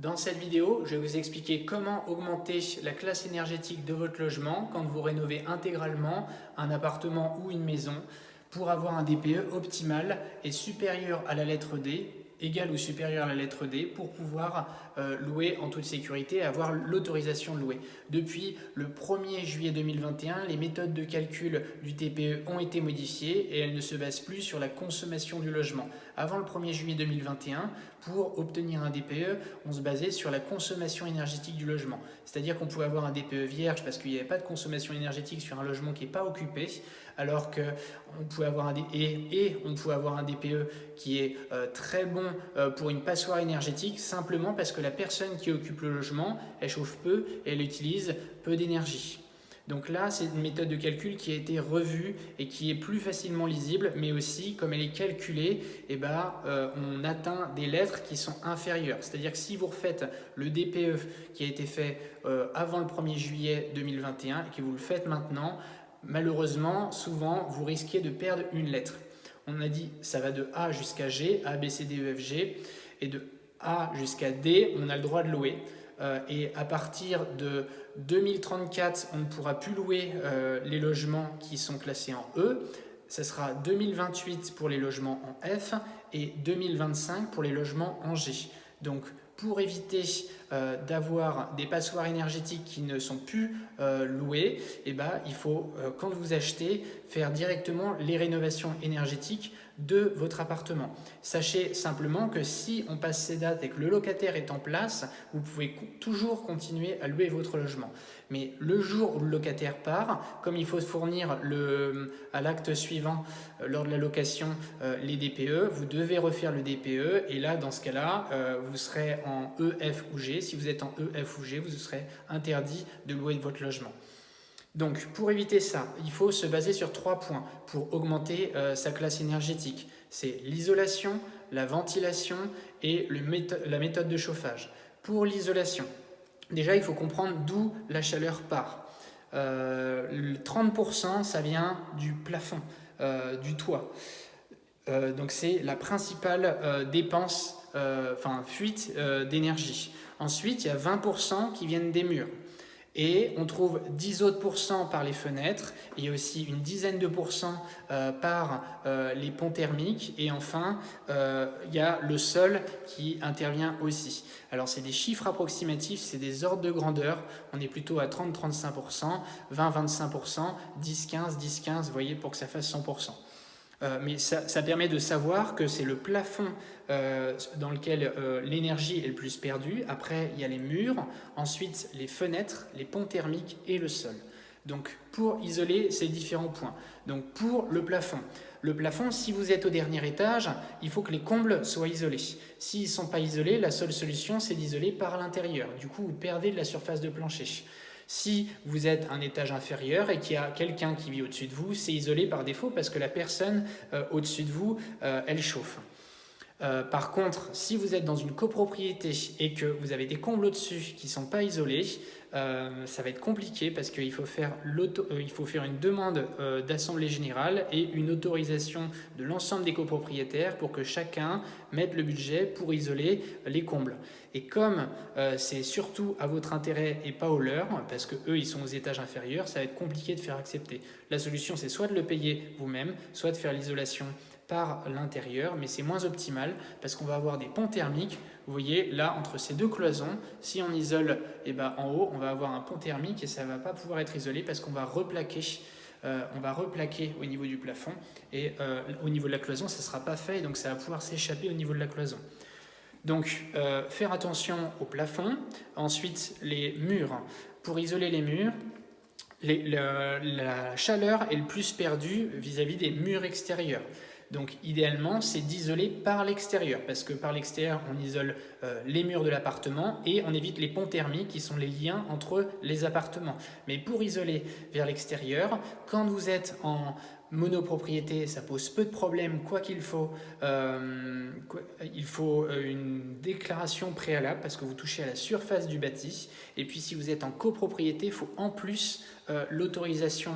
Dans cette vidéo, je vais vous expliquer comment augmenter la classe énergétique de votre logement quand vous rénovez intégralement un appartement ou une maison pour avoir un DPE optimal et supérieur à la lettre D, égal ou supérieur à la lettre D, pour pouvoir louer en toute sécurité et avoir l'autorisation de louer. Depuis le 1er juillet 2021, les méthodes de calcul du DPE ont été modifiées et elles ne se basent plus sur la consommation du logement. Avant le 1er juillet 2021, pour obtenir un DPE, on se basait sur la consommation énergétique du logement. C'est-à-dire qu'on pouvait avoir un DPE vierge parce qu'il n'y avait pas de consommation énergétique sur un logement qui n'est pas occupé, alors qu'on pouvait avoir on pouvait avoir un DPE qui est très bon pour une passoire énergétique, simplement parce que la personne qui occupe le logement, elle chauffe peu et elle utilise peu d'énergie. Donc là, c'est une méthode de calcul qui a été revue et qui est plus facilement lisible, mais aussi, comme elle est calculée, on atteint des lettres qui sont inférieures. C'est-à-dire que si vous refaites le DPE qui a été fait avant le 1er juillet 2021 et que vous le faites maintenant, malheureusement, souvent, vous risquez de perdre une lettre. On a dit ça va de A jusqu'à G, A, B, C, D, E, F, G, et de A jusqu'à D, on a le droit de louer. Et à partir de 2034, on ne pourra plus louer les logements qui sont classés en E. Ça sera 2028 pour les logements en F et 2025 pour les logements en G. Donc, pour éviter d'avoir des passoires énergétiques qui ne sont plus louées, il faut, quand vous achetez, faire directement les rénovations énergétiques de votre appartement. Sachez simplement que si on passe ces dates et que le locataire est en place, vous pouvez toujours continuer à louer votre logement. Mais le jour où le locataire part, comme il faut fournir à l'acte suivant, lors de la location, les DPE, vous devez refaire le DPE et là, dans ce cas-là, vous serez en E, F ou G. Si vous êtes en E, F ou G, vous serez interdit de louer votre logement. Donc, pour éviter ça, il faut se baser sur 3 points pour augmenter sa classe énergétique. C'est l'isolation, la ventilation et la méthode de chauffage. Pour l'isolation, déjà, il faut comprendre d'où la chaleur part. 30%, ça vient du plafond, du toit. Donc, c'est la principale fuite d'énergie. Ensuite, il y a 20% qui viennent des murs. Et on trouve 10 autres pourcents par les fenêtres, il y a aussi une dizaine de pourcents par les ponts thermiques, et enfin il y a le sol qui intervient aussi. Alors c'est des chiffres approximatifs, c'est des ordres de grandeur, on est plutôt à 30-35%, 20-25%, 10-15, 10-15, vous voyez, pour que ça fasse 100%. Mais ça permet de savoir que c'est le plafond dans lequel l'énergie est le plus perdue. Après, il y a les murs, ensuite les fenêtres, les ponts thermiques et le sol. Donc, pour isoler ces différents points. Donc, pour le plafond, si vous êtes au dernier étage, il faut que les combles soient isolés. S'ils ne sont pas isolés, la seule solution, c'est d'isoler par l'intérieur. Du coup, vous perdez de la surface de plancher. Si vous êtes un étage inférieur et qu'il y a quelqu'un qui vit au-dessus de vous, c'est isolé par défaut parce que la personne au-dessus de vous, elle chauffe. Par contre, si vous êtes dans une copropriété et que vous avez des combles au-dessus qui ne sont pas isolés, ça va être compliqué parce qu'il faut faire une demande d'assemblée générale et une autorisation de l'ensemble des copropriétaires pour que chacun mette le budget pour isoler les combles. Et comme c'est surtout à votre intérêt et pas au leur, parce qu'eux ils sont aux étages inférieurs, ça va être compliqué de faire accepter. La solution, c'est soit de le payer vous-même, soit de faire l'isolation par l'intérieur, mais c'est moins optimal parce qu'on va avoir des ponts thermiques. Vous voyez là, entre ces deux cloisons, si on isole en haut, on va avoir un pont thermique et ça ne va pas pouvoir être isolé parce qu'on va replaquer au niveau du plafond et au niveau de la cloison, ça ne sera pas fait et donc ça va pouvoir s'échapper au niveau de la cloison. Donc, faire attention au plafond. Ensuite, les murs. Pour isoler les murs, la chaleur est le plus perdue vis-à-vis des murs extérieurs. Donc idéalement, c'est d'isoler par l'extérieur, parce que par l'extérieur, on isole les murs de l'appartement et on évite les ponts thermiques qui sont les liens entre les appartements. Mais pour isoler vers l'extérieur, quand vous êtes en monopropriété, ça pose peu de problèmes, quoi qu'il faut. Il faut une déclaration préalable parce que vous touchez à la surface du bâti. Et puis si vous êtes en copropriété, il faut en plus l'autorisation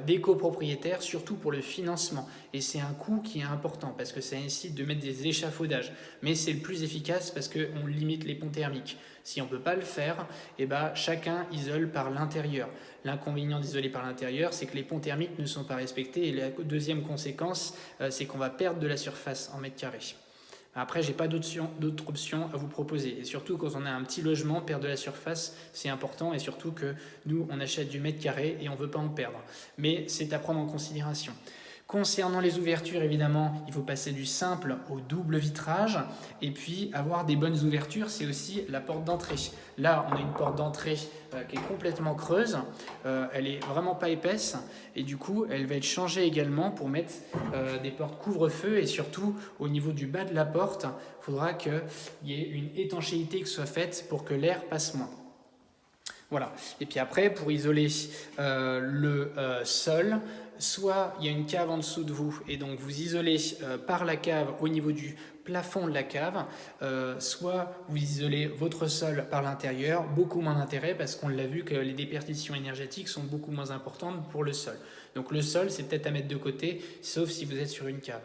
des copropriétaires, surtout pour le financement. Et c'est un coût qui est important parce que ça nécessite de mettre des échafaudages. Mais c'est le plus efficace parce qu'on limite les ponts thermiques. Si on ne peut pas le faire, eh ben, chacun isole par l'intérieur. L'inconvénient d'isoler par l'intérieur, c'est que les ponts thermiques ne sont pas respectés. Et la deuxième conséquence, c'est qu'on va perdre de la surface en mètres carrés. Après, je n'ai pas d'autres options à vous proposer. Et surtout, quand on a un petit logement, perdre de la surface, c'est important. Et surtout que nous, on achète du mètre carré et on ne veut pas en perdre. Mais c'est à prendre en considération. Concernant les ouvertures, évidemment, il faut passer du simple au double vitrage et puis avoir des bonnes ouvertures, c'est aussi la porte d'entrée. Là, on a une porte d'entrée qui est complètement creuse, elle est vraiment pas épaisse et du coup, elle va être changée également pour mettre des portes couvre-feu et surtout au niveau du bas de la porte, il faudra qu'il y ait une étanchéité qui soit faite pour que l'air passe moins. Voilà. Et puis après, pour isoler le sol, soit il y a une cave en dessous de vous et donc vous isolez par la cave au niveau du plafond de la cave, soit vous isolez votre sol par l'intérieur, beaucoup moins d'intérêt parce qu'on l'a vu que les déperditions énergétiques sont beaucoup moins importantes pour le sol. Donc le sol, c'est peut-être à mettre de côté, sauf si vous êtes sur une cave.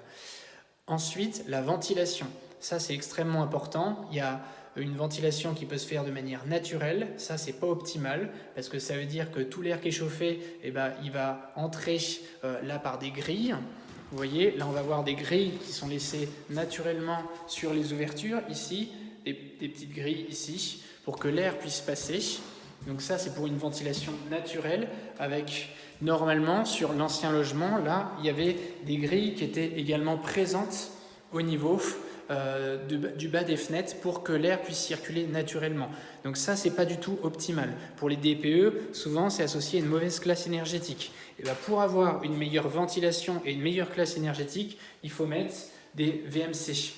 Ensuite, la ventilation. Ça, c'est extrêmement important. Il y a une ventilation qui peut se faire de manière naturelle, ça c'est pas optimal parce que ça veut dire que tout l'air qui est chauffé, il va entrer là par des grilles. Vous voyez, là on va voir des grilles qui sont laissées naturellement sur les ouvertures, ici, des petites grilles ici, pour que l'air puisse passer. Donc ça c'est pour une ventilation naturelle avec normalement sur l'ancien logement, là il y avait des grilles qui étaient également présentes au niveau du bas des fenêtres pour que l'air puisse circuler naturellement. Donc ça, c'est pas du tout optimal. Pour les DPE, souvent, c'est associé à une mauvaise classe énergétique. Et bien, pour avoir une meilleure ventilation et une meilleure classe énergétique, il faut mettre des VMC.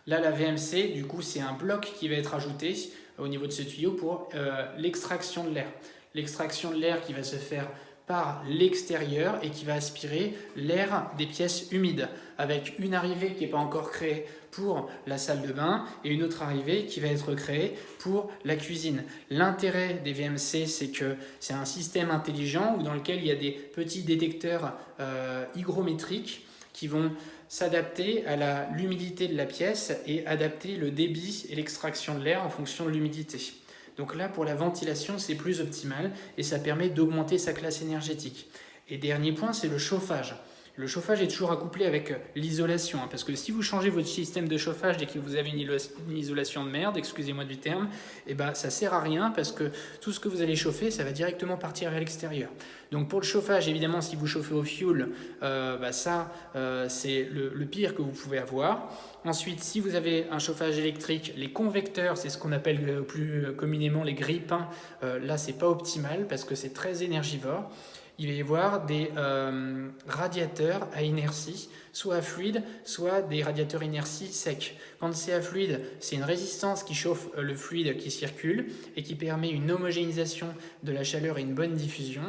Là, la VMC, du coup, c'est un bloc qui va être ajouté au niveau de ce tuyau pour l'extraction de l'air. L'extraction de l'air qui va se faire par l'extérieur et qui va aspirer l'air des pièces humides avec une arrivée qui n'est pas encore créée pour la salle de bain et une autre arrivée qui va être créée pour la cuisine. L'intérêt des VMC, c'est que c'est un système intelligent dans lequel il y a des petits détecteurs hygrométriques qui vont s'adapter à l'humidité de la pièce et adapter le débit et l'extraction de l'air en fonction de l'humidité. Donc là, pour la ventilation, c'est plus optimal et ça permet d'augmenter sa classe énergétique. Et dernier point, c'est le chauffage. Le chauffage est toujours accouplé avec l'isolation, parce que si vous changez votre système de chauffage dès que vous avez une isolation de merde, excusez-moi du terme, et ça sert à rien parce que tout ce que vous allez chauffer, ça va directement partir vers l'extérieur. Donc pour le chauffage, évidemment, si vous chauffez au fioul, c'est le pire que vous pouvez avoir. Ensuite, si vous avez un chauffage électrique, les convecteurs, c'est ce qu'on appelle plus communément les grille-pains, là c'est pas optimal parce que c'est très énergivore. Il va y avoir des radiateurs à inertie, soit à fluide, soit des radiateurs inertie secs. Quand c'est à fluide, c'est une résistance qui chauffe le fluide qui circule et qui permet une homogénéisation de la chaleur et une bonne diffusion.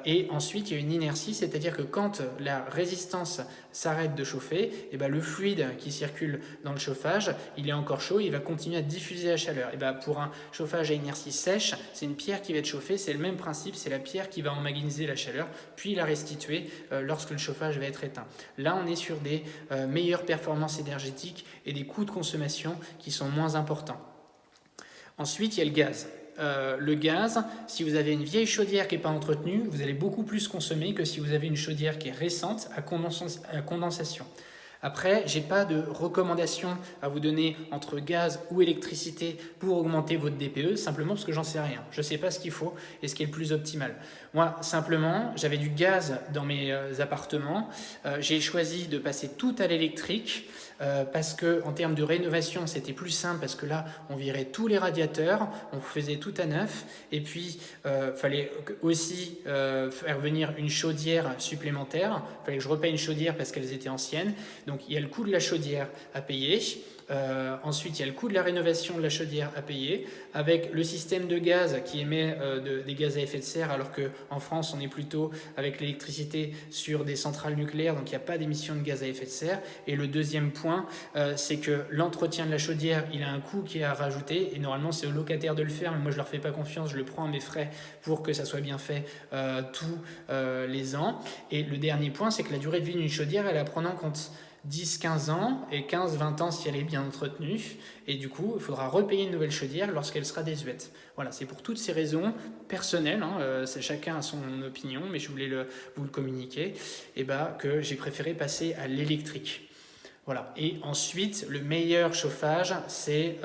Et ensuite, il y a une inertie, c'est-à-dire que quand la résistance s'arrête de chauffer, le fluide qui circule dans le chauffage, il est encore chaud, il va continuer à diffuser la chaleur. Pour un chauffage à inertie sèche, c'est une pierre qui va être chauffée, c'est le même principe, c'est la pierre qui va emmagasiner la chaleur, puis la restituer lorsque le chauffage va être éteint. Là, on est sur des meilleures performances énergétiques et des coûts de consommation qui sont moins importants. Ensuite, il y a le gaz. Le gaz, si vous avez une vieille chaudière qui n'est pas entretenue, vous allez beaucoup plus consommer que si vous avez une chaudière qui est récente à condensation. Après, je n'ai pas de recommandation à vous donner entre gaz ou électricité pour augmenter votre DPE, simplement parce que j'en sais rien. Je ne sais pas ce qu'il faut et ce qui est le plus optimal. Moi, simplement, j'avais du gaz dans mes appartements. J'ai choisi de passer tout à l'électrique parce qu'en termes de rénovation, c'était plus simple parce que là, on virait tous les radiateurs, on faisait tout à neuf et puis fallait aussi faire venir une chaudière supplémentaire. Il fallait que je repaye une chaudière parce qu'elles étaient anciennes. Donc, il y a le coût de la chaudière à payer. Ensuite, il y a le coût de la rénovation de la chaudière à payer, avec le système de gaz qui émet des gaz à effet de serre, alors qu'en France, on est plutôt avec l'électricité sur des centrales nucléaires, donc il n'y a pas d'émission de gaz à effet de serre. Et le deuxième point, c'est que l'entretien de la chaudière, il a un coût qui est à rajouter, et normalement, c'est au locataire de le faire, mais moi, je ne leur fais pas confiance, je le prends à mes frais pour que ça soit bien fait tous les ans. Et le dernier point, c'est que la durée de vie d'une chaudière, elle est à prendre en compte. 10-15 ans et 15-20 ans si elle est bien entretenue, et du coup il faudra repayer une nouvelle chaudière lorsqu'elle sera désuète. Voilà, c'est pour toutes ces raisons personnelles, c'est chacun a son opinion, mais je voulais vous le communiquer, que j'ai préféré passer à l'électrique. Voilà. Et ensuite, le meilleur chauffage, c'est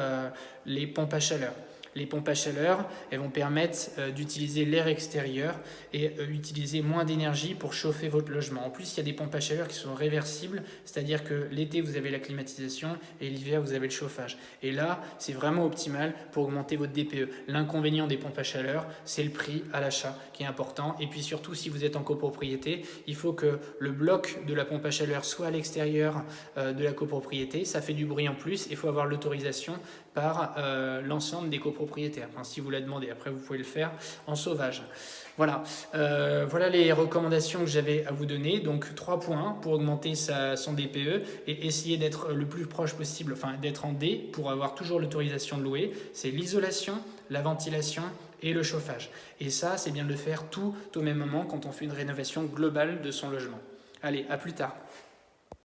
les pompes à chaleur. Les pompes à chaleur, elles vont permettre d'utiliser l'air extérieur et utiliser moins d'énergie pour chauffer votre logement. En plus, il y a des pompes à chaleur qui sont réversibles, c'est-à-dire que l'été, vous avez la climatisation et l'hiver, vous avez le chauffage. Et là, c'est vraiment optimal pour augmenter votre DPE. L'inconvénient des pompes à chaleur, c'est le prix à l'achat qui est important. Et puis surtout, si vous êtes en copropriété, il faut que le bloc de la pompe à chaleur soit à l'extérieur de la copropriété. Ça fait du bruit en plus. Il faut avoir l'autorisation par l'ensemble des copropriétaires. Enfin, si vous la demandez, après vous pouvez le faire en sauvage. Voilà, voilà les recommandations que j'avais à vous donner. Donc 3 points pour augmenter son DPE et essayer d'être le plus proche possible, enfin d'être en D pour avoir toujours l'autorisation de louer. C'est l'isolation, la ventilation et le chauffage. Et ça, c'est bien de le faire tout au même moment quand on fait une rénovation globale de son logement. Allez, à plus tard.